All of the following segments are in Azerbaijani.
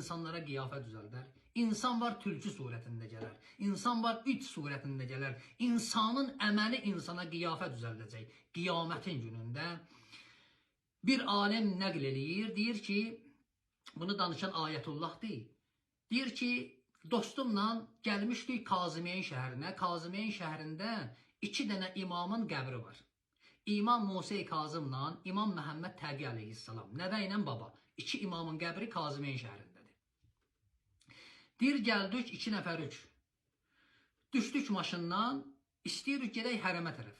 insanlara qiyafət düzəldər. İnsan var tülkü surətində gələr. İnsan var it surətində gələr. İnsanın əməli insana qiyafət düzəldəcək. Qiyamətin günündə bir alim nəql eləyir, deyir ki, bunu danışan Ayətullah deyil. Deyir ki, dostumla gəlmişdik Kazimiyyən şəhərinə. Kazimiyyən şəhərində 2 dənə imamın qəbri var. İmam Musa Kazımla İmam Məhəmməd Təqi əleyhissalam. Nəvə ilə baba. 2 imamın qəbri Kazimiyyən şəhərindədir. Deyir, gəldik 2 nəfər 3. Düşdük maşından, istəyirik gedək hərəmə tərəf.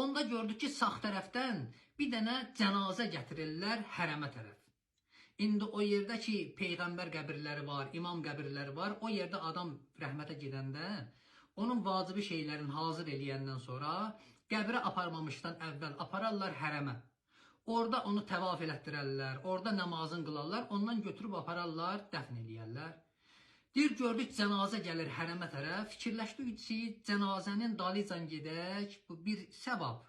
Onda gördük ki, sağ tərəfdən bir dənə cənazə gətirirlər hərəmə tərəf. İndi o yerdə ki, Peyğəmbər qəbirləri var, imam qəbirləri var, o yerdə adam rəhmətə gedəndə, onun vacibi şeylərini hazır eləyəndən sonra qəbrə aparmamışdan əvvəl apararlar hərəmə. Orada onu təvaf elətdirərlər, orada namazını qılarlar, ondan götürüb apararlar, dəfn eləyərlər. Deyir, gördük cənazə gəlir hərəmə tərəf, fikirləşdik ki, cənazənin dalıcan gedək, bu bir səvab.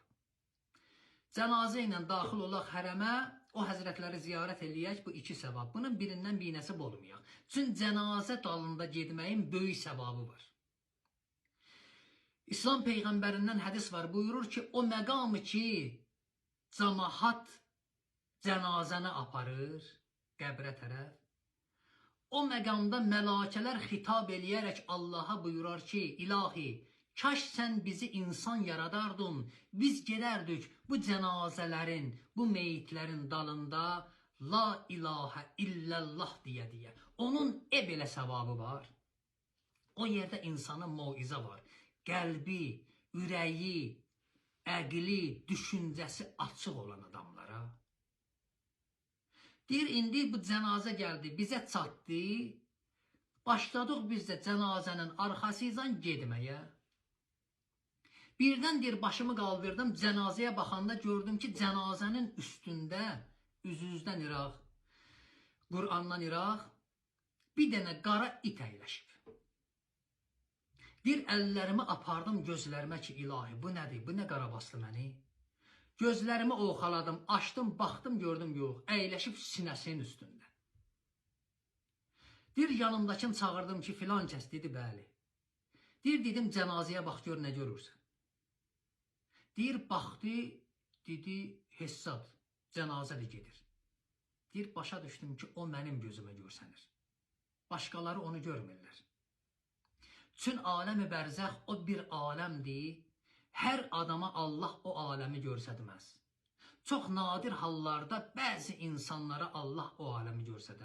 Cənazə ilə daxil olaq hərəmə, o həzrətləri ziyarət eləyək, bu 2 səvab. Bunun birindən bir nəsib olmayaq. Çünki cənazə dalında getməyin böyük səvabı var. İslam Peyğəmbərindən hədis var, buyurur ki, o məqamı ki, cəmahat cənazəni aparır qəbrə tərəf, o məqamda mələkələr xitab eləyərək Allaha buyurar ki, ilahi, kaş sən bizi insan yaradardın, biz gedərdik bu cənazələrin, bu meyitlərin dalında la ilahə illallah deyə. Onun belə səvabı var. O yerdə insanın moizə var. Qəlbi, ürəyi, əqli, düşüncəsi açıq olan adamlara. Deyir, indi bu cənazə gəldi, bizə çatdı, başladıq biz də cənazənin arxasıyla getməyə. Birdən deyir, başımı qaldırdım, cənazəyə baxanda gördüm ki, cənazənin üstündə, üzüzdən iraq, Qur'andan iraq, bir dənə qara it əyləşib. Bir əllərimi apardım gözlərimə ki, ilahi, bu nədir, bu nə qarabaslı məni? Gözlərimi oxaladım, açdım, baxdım, gördüm, yox, əyləşib sinəsinin üstündə. Bir yanımdakını çağırdım ki, filan kəs, dedi, bəli. Deyir, dedim, cənazəyə bax, gör, nə görürsən? Deyir, baxdı, dedi, hesab, cənazədir gedir. Deyir, başa düşdüm ki, o mənim gözümə görsənir. Başqaları onu görmürlər. Çün aləmi bərzəx o bir aləmdir, hər adama Allah o aləmi görsədməz. Çox nadir hallarda bəzi insanlara Allah o aləmi görsədər.